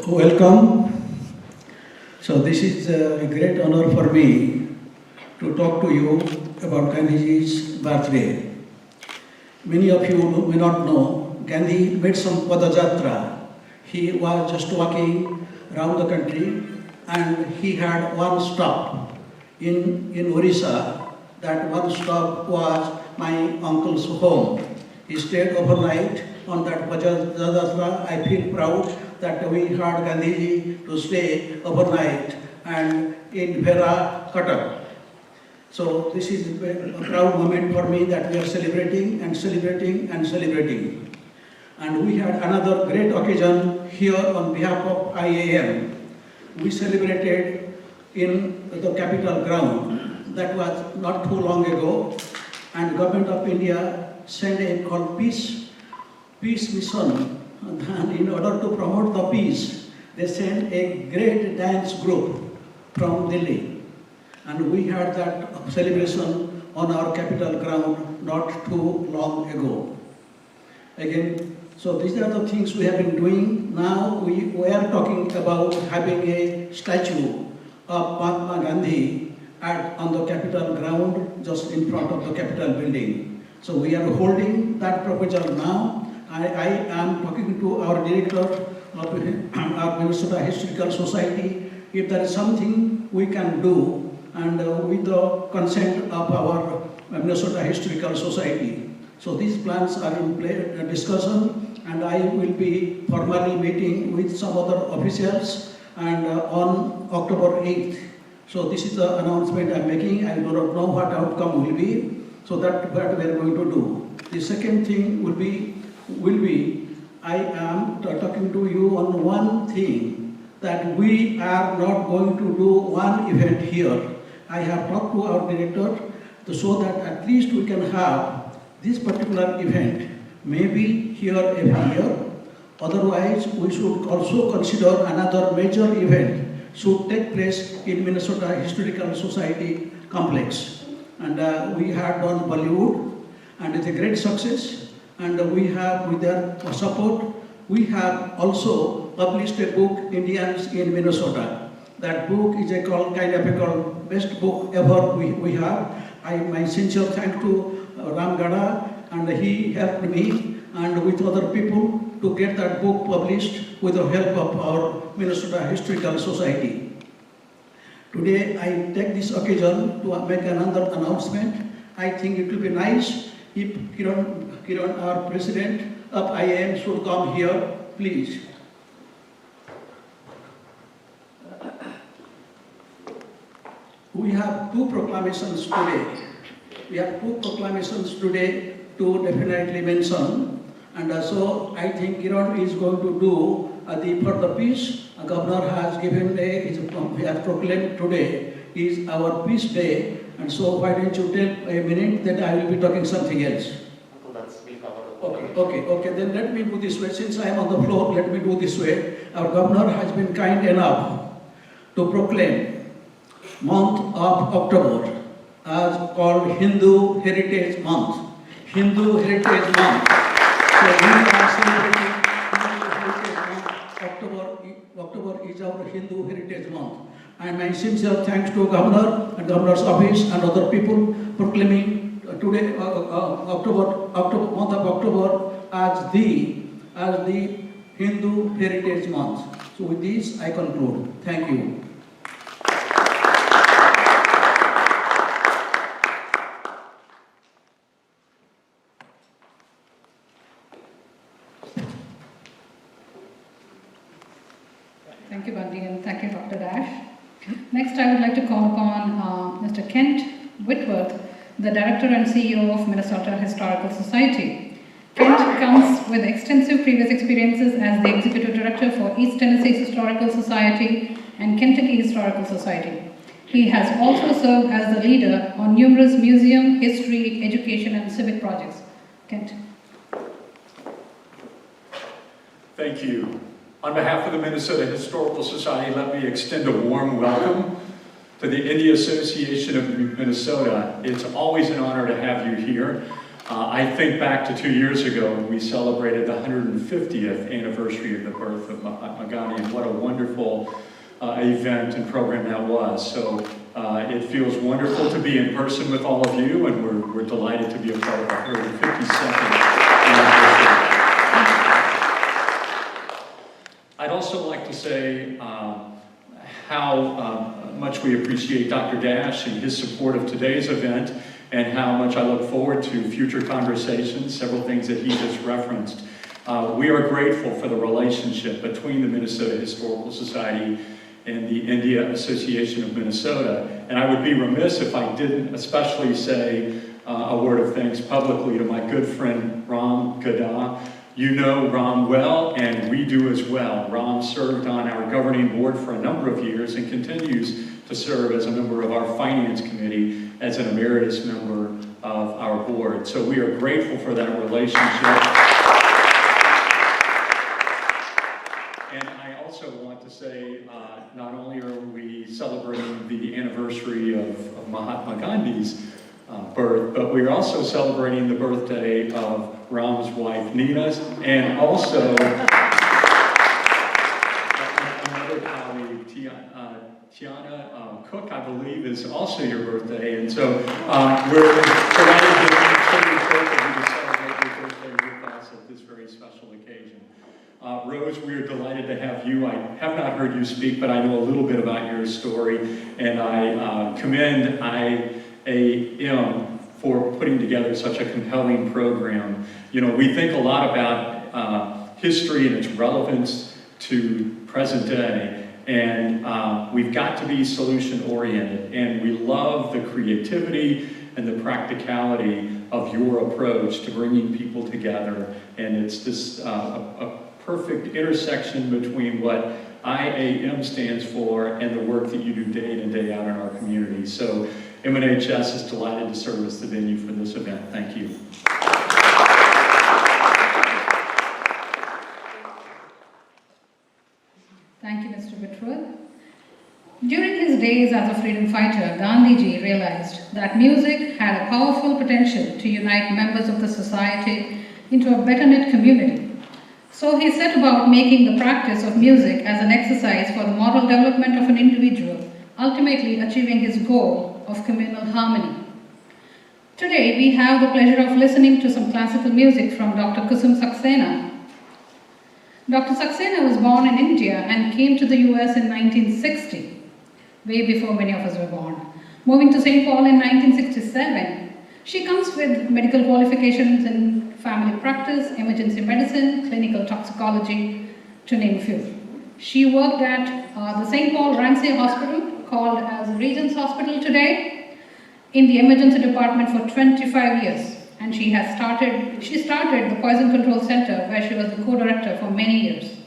Welcome. So this is a great honor for me to talk to you about Gandhiji's birthday. Many of you may not know, Gandhi made some padajatra. He was just walking around the country and he had one stop in Orissa. That one stop was my uncle's home. He stayed overnight on that padajatra. I feel proud that we had Gandhiji to stay overnight and in Vera, Cuttack. So this is a proud moment for me that we are celebrating and celebrating and celebrating. And we had another great occasion here on behalf of IAM. We celebrated in the capital ground. That was not too long ago. And Government of India sent a called Peace Mission. And in order to promote the peace, they sent a great dance group from Delhi. And we had that celebration on our capital ground not too long ago. Again, so these are the things we have been doing. Now we are talking about having a statue of Mahatma Gandhi on the capital ground, just in front of the Capitol building. So we are holding that proposal now. I am talking to our director of our Minnesota Historical Society. If there is something we can do, and with the consent of our Minnesota Historical Society. So these plans are in discussion, and I will be formally meeting with some other officials and on October 8th. So this is the announcement I am making. I do not know what outcome will be. So that what we are going to do. The second thing will be I am talking to you on one thing, that we are not going to do one event here. I have talked to our director so that at least we can have this particular event maybe here every year. Otherwise, we should also consider another major event should take place in Minnesota Historical Society complex. And we had done Bollywood, and it's a great success. And we have, with their support, we have also published a book, Indians in Minnesota. That book is kind of a best book ever we have. My sincere thanks to Gada, and he helped me and with other people to get that book published with the help of our Minnesota Historical Society. Today I take this occasion to make another announcement. I think it will be nice if Kiran, our president of IAM, should come here, please. We have two proclamations today. We have two proclamations today to definitely mention. And so I think Kiran is going to do for the peace. Governor has given he has proclaimed today is our peace day. And so why don't you tell a minute that I will be talking something else. Okay, then let me do this way. Since I am on the floor, let me do this way. Our governor has been kind enough to proclaim month of October as called Hindu Heritage Month. Hindu Heritage Month. So we are celebrating Hindu Heritage Month. October is our Hindu Heritage Month. And my sincere thanks to Governor and Governor's Office and other people proclaiming today, month of October as the Hindu Heritage Month. So with this, I conclude. Thank you. Thank you, Pandey, and thank you, Dr. Dash. Next, I would like to call upon Mr. Kent Whitworth, the Director and CEO of Minnesota Historical Society. Kent comes with extensive previous experiences as the Executive Director for East Tennessee Historical Society and Kentucky Historical Society. He has also served as the leader on numerous museum, history, education, and civic projects. Kent. Thank you. On behalf of the Minnesota Historical Society, let me extend a warm welcome to the Indian Association of Minnesota. It's always an honor to have you here. I think back to 2 years ago when we celebrated the 150th anniversary of the birth of Mahatma Gandhi, and what a wonderful event and program that was. So it feels wonderful to be in person with all of you, and we're delighted to be a part of the 152nd anniversary. I'd also like to say how much we appreciate Dr. Dash and his support of today's event, and how much I look forward to future conversations, several things that he just referenced. We are grateful for the relationship between the Minnesota Historical Society and the India Association of Minnesota. And I would be remiss if I didn't especially say a word of thanks publicly to my good friend Ram Gada. You know Ram well, and we do as well. Ram served on our governing board for a number of years and continues to serve as a member of our finance committee as an emeritus member of our board. So we are grateful for that relationship. And I also want to say, not only are we celebrating the anniversary of Mahatma Gandhi's birth, but we're also celebrating the birthday of Ram's wife, Nina, and also another colleague, Tiana Cook, I believe, is also your birthday. And so we're delighted to celebrate your birthday with us at this very special occasion. Rose, we are delighted to have you. I have not heard you speak, but I know a little bit about your story, and I commend IAM for putting together such a compelling program. You know, we think a lot about history and its relevance to present day, and we've got to be solution-oriented, and we love the creativity and the practicality of your approach to bringing people together, and it's this a perfect intersection between what IAM stands for and the work that you do day in and day out in our community. So MNHS is delighted to serve as the venue for this event. Thank you. Thank you, Mr. Whitworth. During his days as a freedom fighter, Gandhiji realized that music had a powerful potential to unite members of the society into a better-knit community. So he set about making the practice of music as an exercise for the moral development of an individual, ultimately achieving his goal of communal harmony. Today, we have the pleasure of listening to some classical music from Dr. Kusum Saxena. Dr. Saxena was born in India and came to the US in 1960, way before many of us were born. Moving to St. Paul in 1967, she comes with medical qualifications in family practice, emergency medicine, clinical toxicology, to name a few. She worked at the St. Paul Ramsay Hospital, called as Regent's Hospital today, in the emergency department for 25 years. And she started the Poison Control Center, where she was the co-director for many years.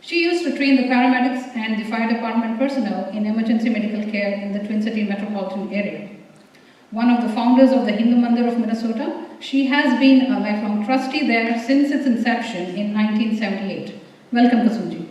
She used to train the paramedics and the fire department personnel in emergency medical care in the Twin City metropolitan area. One of the founders of the Hindu Mandir of Minnesota, she has been a lifelong trustee there since its inception in 1978. Welcome, Kusumji.